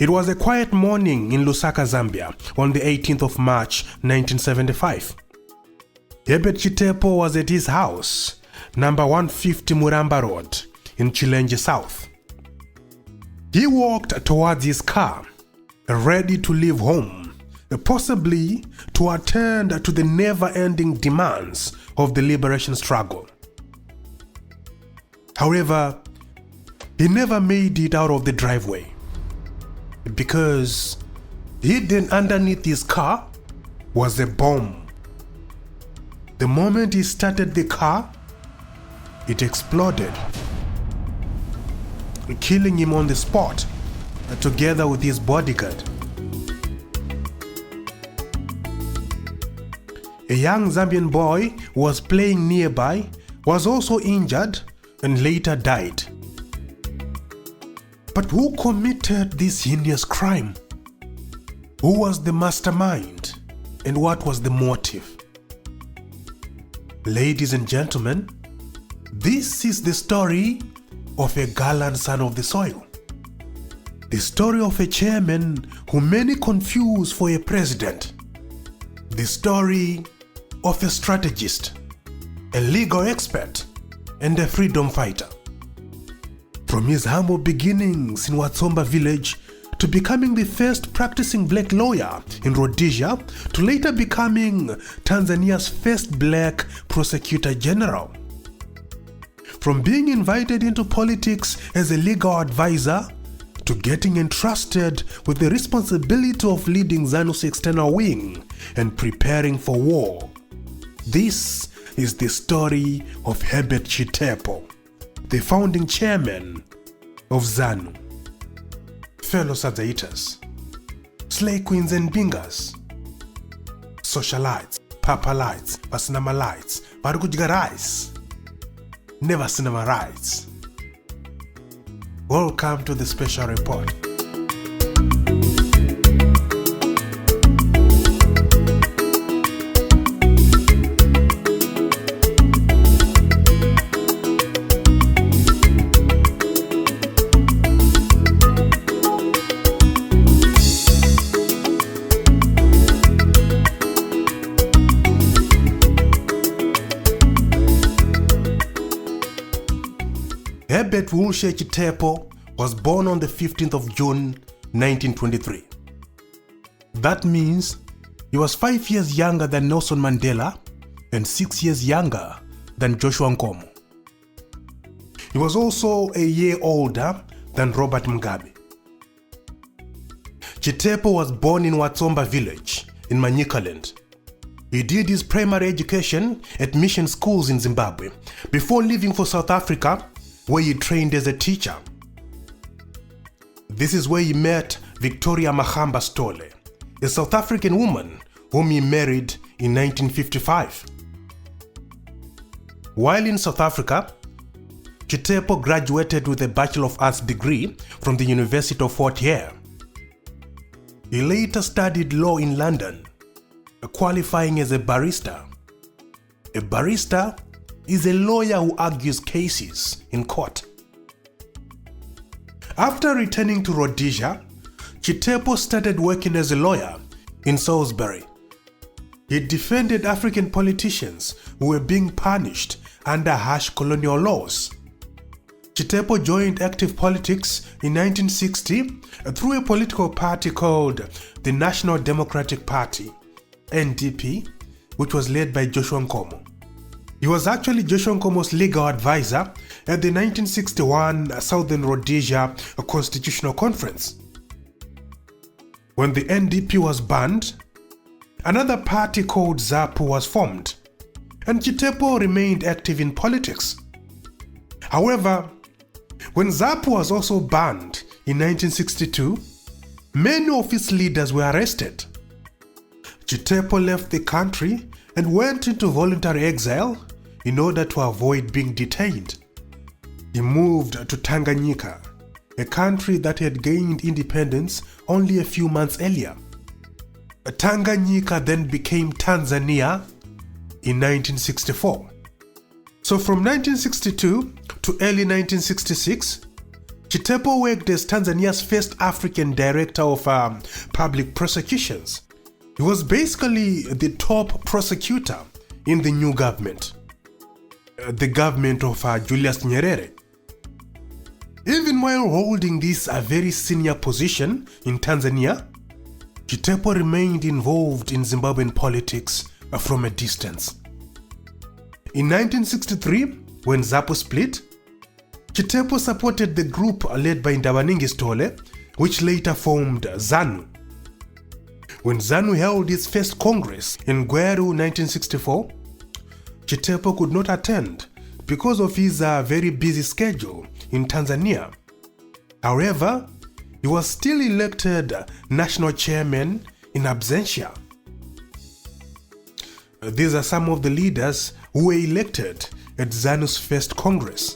It was a quiet morning in Lusaka, Zambia on the 18th of March 1975. Herbert Chitepo was at his house, number 150 Muramba Road in Chilenje South. He walked towards his car, ready to leave home, possibly to attend to the never-ending demands of the liberation struggle. However, he never made it out of the driveway because hidden underneath his car was a bomb. The moment he started the car, it exploded, killing him on the spot together with his bodyguard. A young Zambian boy who was playing nearby was also injured and later died. But who committed this heinous crime? Who was the mastermind and what was the motive? Ladies and gentlemen, this is the story of a gallant son of the soil. The story of a chairman who many confuse for a president. The story of a strategist, a legal expert, and a freedom fighter. From his humble beginnings in Watsomba village to becoming the first practicing black lawyer in Rhodesia to later becoming Tanzania's first black prosecutor general. From being invited into politics as a legal advisor to getting entrusted with the responsibility of leading ZANU's external wing and preparing for war. This is the story of Herbert Chitepo, the founding chairman of ZANU. Fellow Sadzaitas, Slay Queens and Bingers, Socialites, Papalites, Basinamalites, Barugujgarais, Never Cinema Rights. Welcome to the special report. Herbert Wulshe Chitepo was born on the 15th of June 1923. That means he was 5 years younger than Nelson Mandela and 6 years younger than Joshua Nkomo. He was also a year older than Robert Mugabe. Chitepo was born in Watsomba village in Manicaland. He did his primary education at mission schools in Zimbabwe before leaving for South Africa, where he trained as a teacher. This is where he met Victoria Mahamba Stole, a South African woman whom he married in 1955. While in South Africa, Chitepo graduated with a Bachelor of Arts degree from the University of Fort Hare. He later studied law in London, qualifying as a barrister. A barrister is a lawyer who argues cases in court. After returning to Rhodesia, Chitepo started working as a lawyer in Salisbury. He defended African politicians who were being punished under harsh colonial laws. Chitepo joined active politics in 1960 through a political party called the National Democratic Party, NDP, which was led by Joshua Nkomo. He was actually Joshua Nkomo's legal advisor at the 1961 Southern Rhodesia Constitutional Conference. When the NDP was banned, another party called ZAPU was formed, and Chitepo remained active in politics. However, when ZAPU was also banned in 1962, many of its leaders were arrested. Chitepo left the country and went into voluntary exile in order to avoid being detained. He moved to Tanganyika, a country that had gained independence only a few months earlier. Tanganyika then became Tanzania in 1964. So from 1962 to early 1966, Chitepo worked as Tanzania's first African director of public prosecutions. He was basically the top prosecutor in the new government, the government of Julius Nyerere. Even while holding this very senior position in Tanzania, Chitepo remained involved in Zimbabwean politics from a distance. In 1963, when ZAPU split, Chitepo supported the group led by Ndabaningi Stole, which later formed ZANU. When ZANU held its first Congress in Gweru 1964, Chitepo could not attend because of his very busy schedule in Tanzania. However, he was still elected national chairman in absentia. These are some of the leaders who were elected at ZANU's first Congress.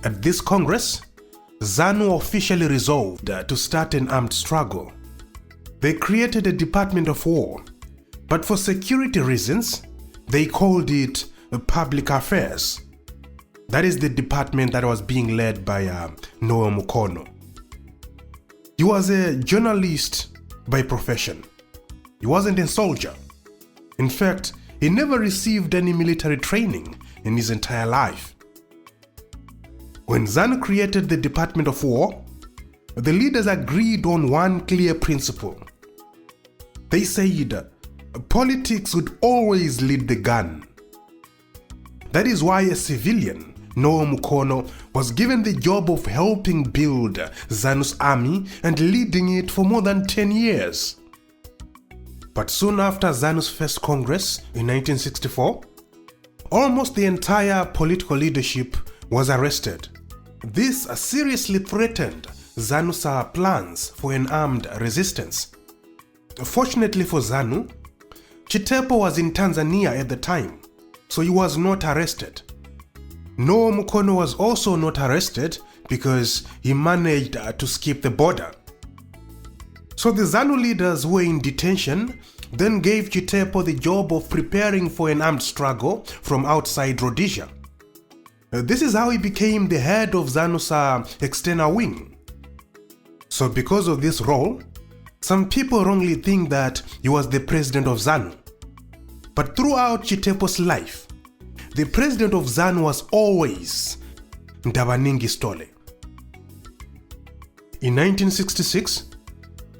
At this Congress, ZANU officially resolved to start an armed struggle. They created a Department of War, but for security reasons, they called it Public Affairs. That is the department that was being led by Noah Mukono. He was a journalist by profession. He wasn't a soldier. In fact, he never received any military training in his entire life. When ZANU created the Department of War, the leaders agreed on one clear principle. They said politics would always lead the gun. That is why a civilian, Noah Mukono, was given the job of helping build ZANU's army and leading it for more than 10 years. But soon after ZANU's first Congress in 1964, almost the entire political leadership was arrested. This seriously threatened ZANU's plans for an armed resistance. Fortunately for ZANU, Chitepo was in Tanzania at the time, so he was not arrested. Noah Mukono was also not arrested because he managed to skip the border. So the ZANU leaders who were in detention then gave Chitepo the job of preparing for an armed struggle from outside Rhodesia. This is how he became the head of ZANU's external wing. So because of this role, some people wrongly think that he was the president of ZANU. But throughout Chitepo's life, the president of ZANU was always Ndabaningi Stole. In 1966,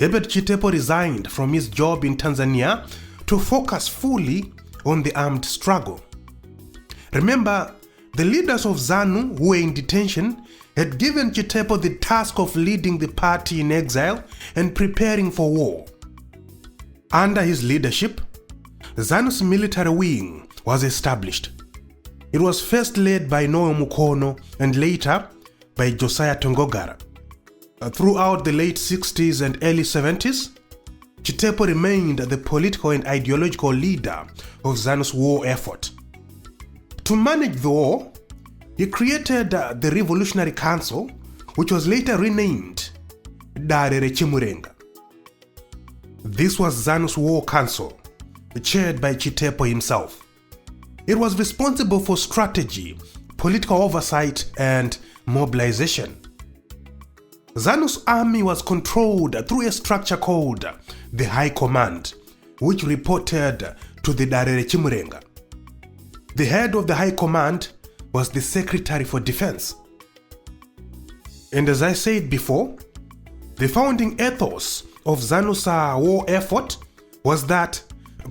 Herbert Chitepo resigned from his job in Tanzania to focus fully on the armed struggle. Remember, the leaders of ZANU who were in detention had given Chitepo the task of leading the party in exile and preparing for war. Under his leadership, ZANU's military wing was established. It was first led by Noah Mukono and later by Josiah Tongogara. Throughout the late 60s and early 70s, Chitepo remained the political and ideological leader of ZANU's war effort. To manage the war, he created the Revolutionary Council, which was later renamed Darere Chimurenga. This was ZANU's war council, chaired by Chitepo himself. It was responsible for strategy, political oversight, and mobilization. ZANU's army was controlled through a structure called the High Command, which reported to the Darere Chimurenga. The head of the High Command was the Secretary for Defense. And as I said before, the founding ethos of ZANU's war effort was that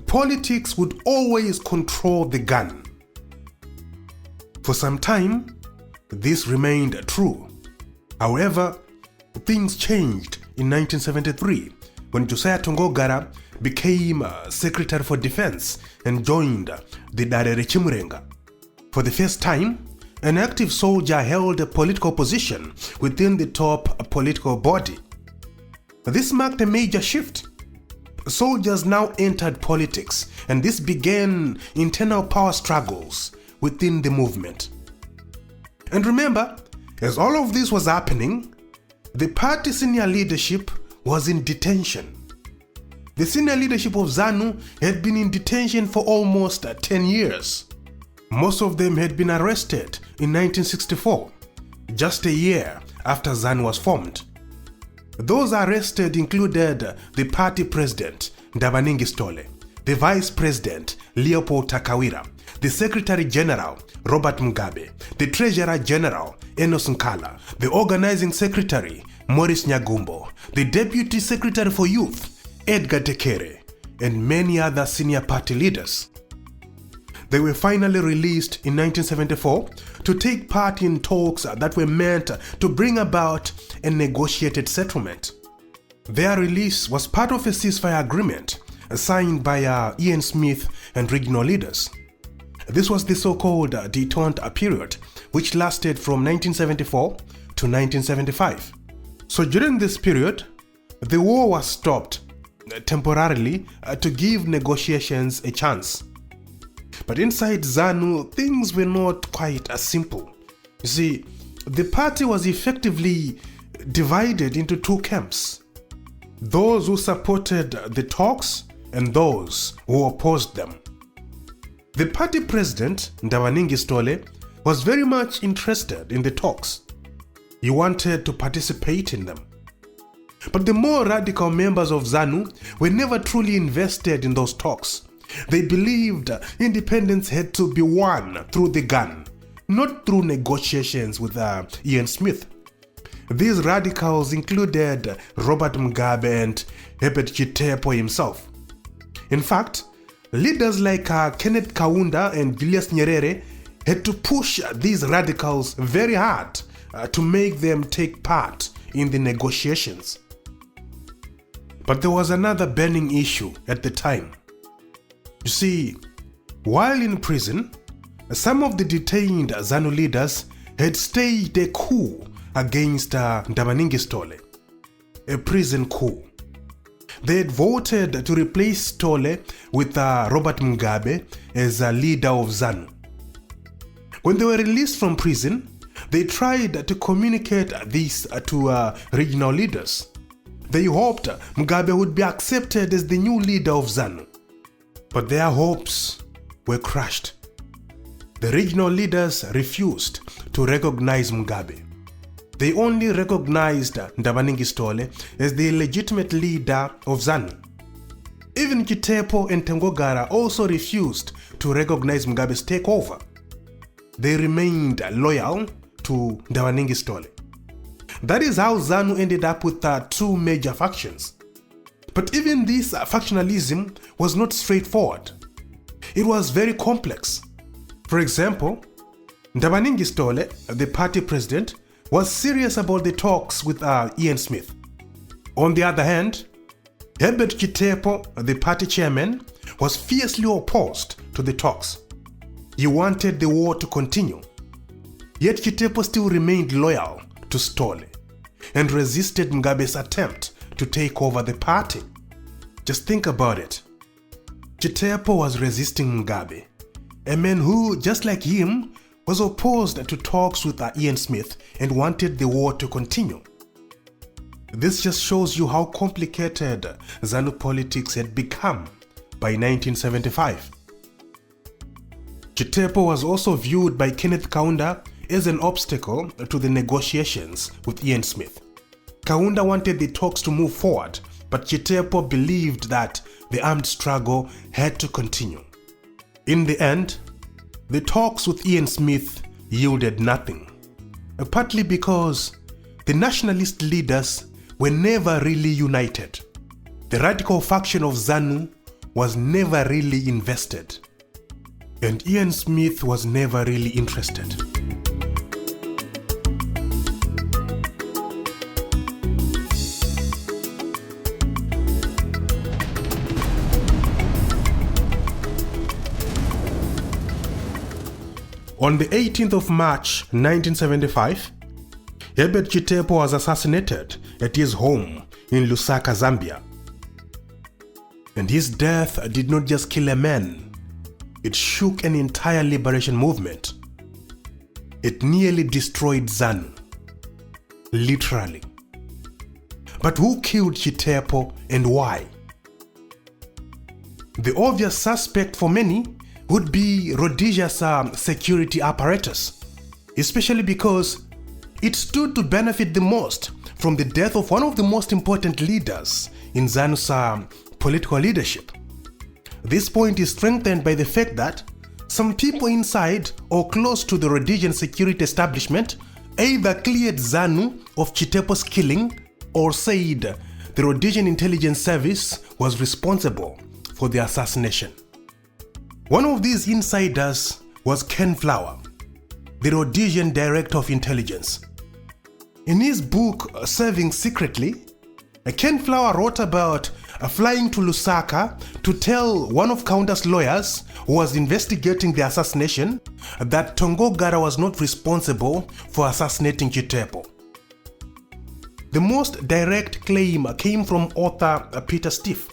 politics would always control the gun. For some time, this remained true. However, things changed in 1973 when Josiah Tongogara became Secretary for Defense and joined the Darere Chimurenga. For the first time, an active soldier held a political position within the top political body. This marked a major shift. Soldiers now entered politics, and this began internal power struggles within the movement. And remember, as all of this was happening, the party senior leadership was in detention. The senior leadership of ZANU had been in detention for almost 10 years. Most of them had been arrested in 1964, just a year after ZANU was formed. Those arrested included the party president, Ndabaningi Stole, the vice president, Leopold Takawira, the secretary general, Robert Mugabe, the treasurer general, Enos Nkala, the organizing secretary, Maurice Nyagumbo, the deputy secretary for youth, Edgar Tekere, and many other senior party leaders. They were finally released in 1974 to take part in talks that were meant to bring about a negotiated settlement. Their release was part of a ceasefire agreement signed by Ian Smith and regional leaders. This was the so-called détente period, which lasted from 1974 to 1975. So during this period, the war was stopped temporarily to give negotiations a chance. But inside ZANU, things were not quite as simple. You see, the party was effectively divided into two camps: those who supported the talks and those who opposed them. The party president, Ndabaningi Stole, was very much interested in the talks. He wanted to participate in them. But the more radical members of ZANU were never truly invested in those talks. They believed independence had to be won through the gun, not through negotiations with Ian Smith. These radicals included Robert Mugabe and Herbert Chitepo himself. In fact, leaders like Kenneth Kaunda and Julius Nyerere had to push these radicals very hard to make them take part in the negotiations. But there was another burning issue at the time. You see, while in prison, some of the detained ZANU leaders had staged a coup against Ndabaningi Stole, a prison coup. They had voted to replace Stole with Robert Mugabe as a leader of ZANU. When they were released from prison, they tried to communicate this to regional leaders. They hoped Mugabe would be accepted as the new leader of ZANU. But their hopes were crushed. The regional leaders refused to recognize Mugabe. They only recognized Ndabaningi Stole as the legitimate leader of ZANU. Even Chitepo and Tengogara also refused to recognize Mugabe's takeover. They remained loyal to Ndabaningi Stole. That is how ZANU ended up with two major factions. But even this factionalism was not straightforward. It was very complex. For example, Ndabaningi Stole, the party president, was serious about the talks with Ian Smith. On the other hand, Herbert Chitepo, the party chairman, was fiercely opposed to the talks. He wanted the war to continue. Yet Chitepo still remained loyal to Stole and resisted Mugabe's attempt to take over the party. Just think about it. Chitepo was resisting Mugabe, a man who, just like him, was opposed to talks with Ian Smith and wanted the war to continue. This just shows you how complicated ZANU politics had become by 1975. Chitepo was also viewed by Kenneth Kaunda as an obstacle to the negotiations with Ian Smith. Kaunda wanted the talks to move forward, but Chitepo believed that the armed struggle had to continue. In the end, the talks with Ian Smith yielded nothing, partly because the nationalist leaders were never really united. The radical faction of ZANU was never really invested, and Ian Smith was never really interested. On the 18th of March 1975, Herbert Chitepo was assassinated at his home in Lusaka, Zambia. And his death did not just kill a man, it shook an entire liberation movement. It nearly destroyed ZANU. Literally. But who killed Chitepo and why? The obvious suspect for many would be Rhodesia's security apparatus, especially because it stood to benefit the most from the death of one of the most important leaders in ZANU's political leadership. This point is strengthened by the fact that some people inside or close to the Rhodesian security establishment either cleared ZANU of Chitepo's killing or said the Rhodesian intelligence service was responsible for the assassination. One of these insiders was Ken Flower, the Rhodesian Director of Intelligence. In his book, Serving Secretly, Ken Flower wrote about flying to Lusaka to tell one of Kaunda's lawyers who was investigating the assassination that Tongogara was not responsible for assassinating Chitepo. The most direct claim came from author Peter Stiff.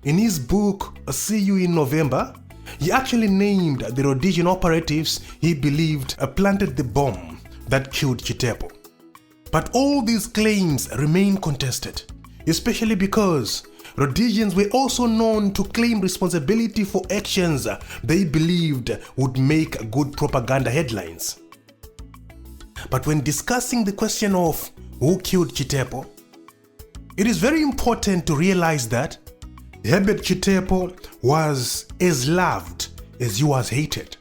In his book, See You in November, he actually named the Rhodesian operatives he believed planted the bomb that killed Chitepo. But all these claims remain contested, especially because Rhodesians were also known to claim responsibility for actions they believed would make good propaganda headlines. But when discussing the question of who killed Chitepo, it is very important to realize that Herbert Chitepo was as loved as he was hated.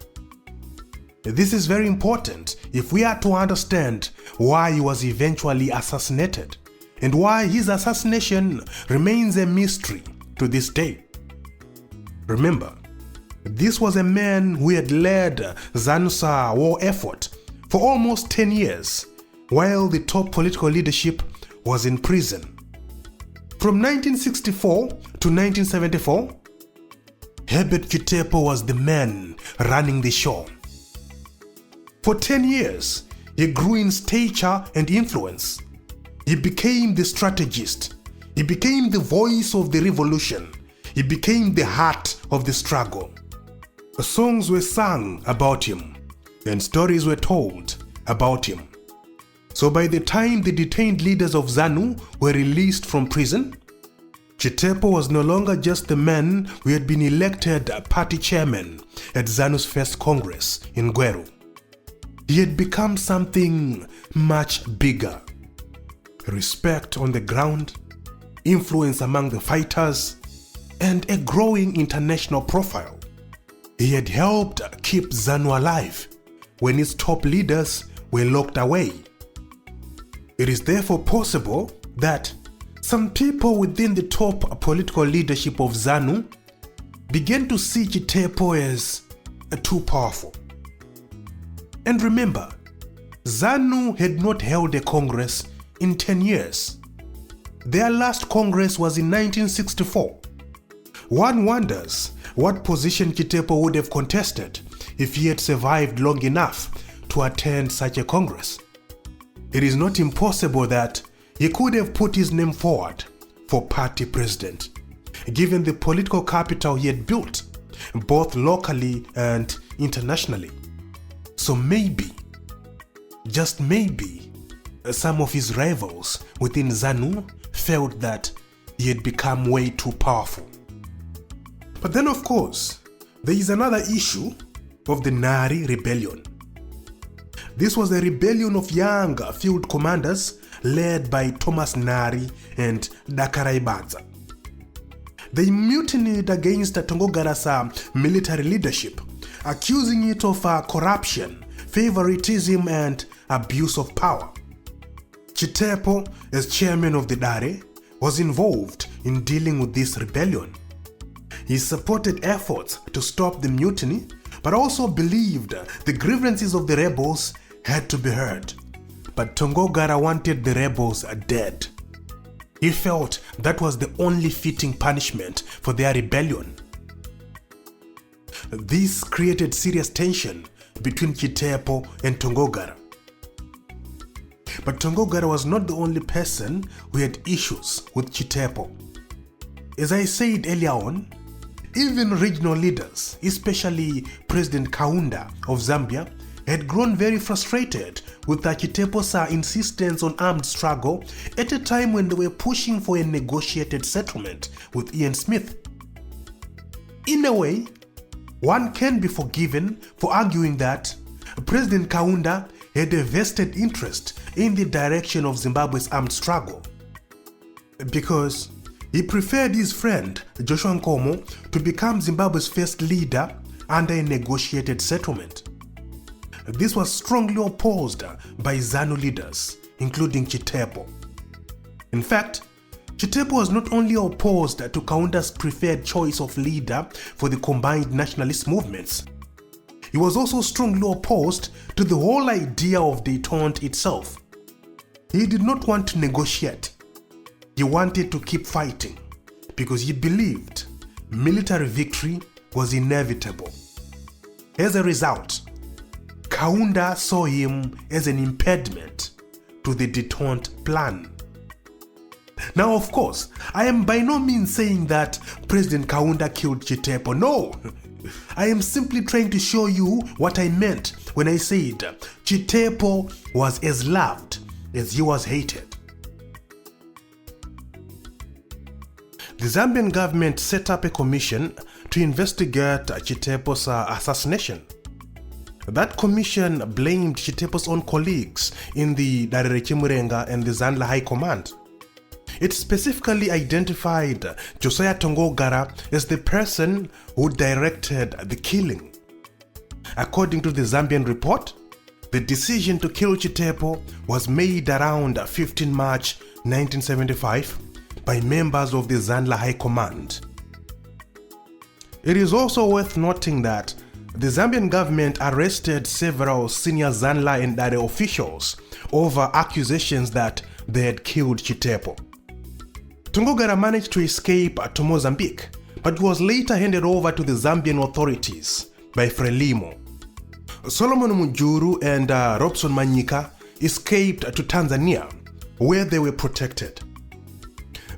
This is very important if we are to understand why he was eventually assassinated and why his assassination remains a mystery to this day. Remember, this was a man who had led ZANU's war effort for almost 10 years while the top political leadership was in prison. From 1964 to 1974, Herbert Chitepo was the man running the show. For 10 years, he grew in stature and influence. He became the strategist. He became the voice of the revolution. He became the heart of the struggle. Songs were sung about him, and stories were told about him. So by the time the detained leaders of ZANU were released from prison, Chitepo was no longer just the man who had been elected party chairman at ZANU's first Congress in Gweru. He had become something much bigger. Respect on the ground, influence among the fighters, and a growing international profile. He had helped keep ZANU alive when its top leaders were locked away. It is therefore possible that some people within the top political leadership of ZANU began to see Chitepo as too powerful. And remember, ZANU had not held a congress in 10 years. Their last congress was in 1964. One wonders what position Chitepo would have contested if he had survived long enough to attend such a congress. It is not impossible that he could have put his name forward for party president, given the political capital he had built, both locally and internationally. So maybe, just maybe, some of his rivals within ZANU felt that he had become way too powerful. But then of course, there is another issue of the Nari rebellion. This was a rebellion of young field commanders led by Thomas Nari and Dakaraibanza. They mutinied against Tongogara's military leadership, accusing it of corruption, favoritism, and abuse of power. Chitepo, as chairman of the Dare, was involved in dealing with this rebellion. He supported efforts to stop the mutiny, but also believed the grievances of the rebels had to be heard. But Tongogara wanted the rebels dead. He felt that was the only fitting punishment for their rebellion. This created serious tension between Chitepo and Tongogara. But Tongogara was not the only person who had issues with Chitepo. As I said earlier on, even regional leaders, especially President Kaunda of Zambia, had grown very frustrated with Chitepo's insistence on armed struggle at a time when they were pushing for a negotiated settlement with Ian Smith. In a way, one can be forgiven for arguing that President Kaunda had a vested interest in the direction of Zimbabwe's armed struggle, because he preferred his friend Joshua Nkomo to become Zimbabwe's first leader under a negotiated settlement. This was strongly opposed by ZANU leaders, including Chitepo. In fact, Chitepo was not only opposed to Kaunda's preferred choice of leader for the combined nationalist movements, he was also strongly opposed to the whole idea of détente itself. He did not want to negotiate. He wanted to keep fighting because he believed military victory was inevitable. As a result, Kaunda saw him as an impediment to the détente plan. Now, of course, I am by no means saying that President Kaunda killed Chitepo. No, I am simply trying to show you what I meant when I said Chitepo was as loved as he was hated. The Zambian government set up a commission to investigate Chitepo's assassination. That commission blamed Chitepo's own colleagues in the Darereke Murenga and the Zandla High Command. It specifically identified Josiah Tongogara as the person who directed the killing. According to the Zambian report, the decision to kill Chitepo was made around 15 March 1975 by members of the Zandla High Command. It is also worth noting that the Zambian government arrested several senior Zandla and Dare officials over accusations that they had killed Chitepo. Tongogara managed to escape to Mozambique, but was later handed over to the Zambian authorities by Frelimo. Solomon Mujuru and Robson Manyika escaped to Tanzania, where they were protected.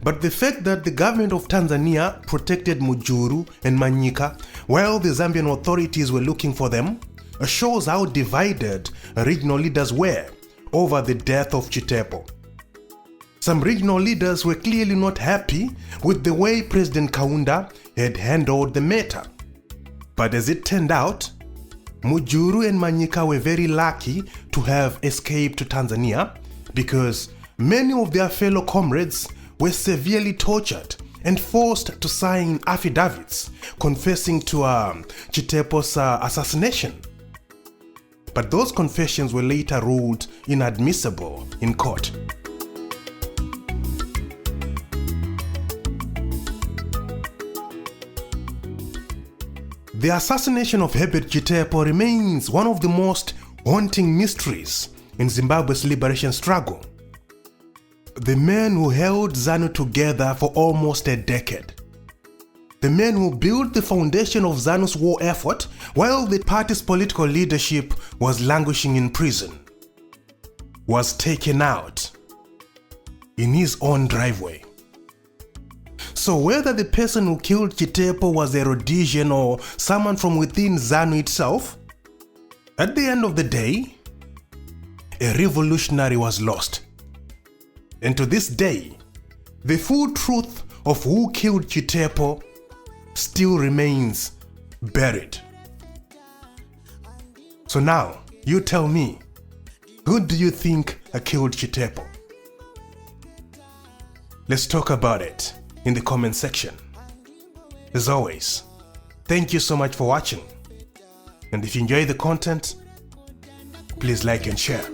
But the fact that the government of Tanzania protected Mujuru and Manyika while the Zambian authorities were looking for them shows how divided regional leaders were over the death of Chitepo. Some regional leaders were clearly not happy with the way President Kaunda had handled the matter. But as it turned out, Mujuru and Manyika were very lucky to have escaped to Tanzania because many of their fellow comrades were severely tortured and forced to sign affidavits confessing to Chitepo's assassination. But those confessions were later ruled inadmissible in court. The assassination of Herbert Chitepo remains one of the most haunting mysteries in Zimbabwe's liberation struggle. The man who held ZANU together for almost a decade. The man who built the foundation of ZANU's war effort while the party's political leadership was languishing in prison, was taken out in his own driveway. So whether the person who killed Chitepo was a Rhodesian or someone from within ZANU itself, at the end of the day, a revolutionary was lost. And to this day, the full truth of who killed Chitepo still remains buried. So now, you tell me, who do you think killed Chitepo? Let's talk about it in the comment section. As always, thank you so much for watching. And if you enjoy the content, please like and share.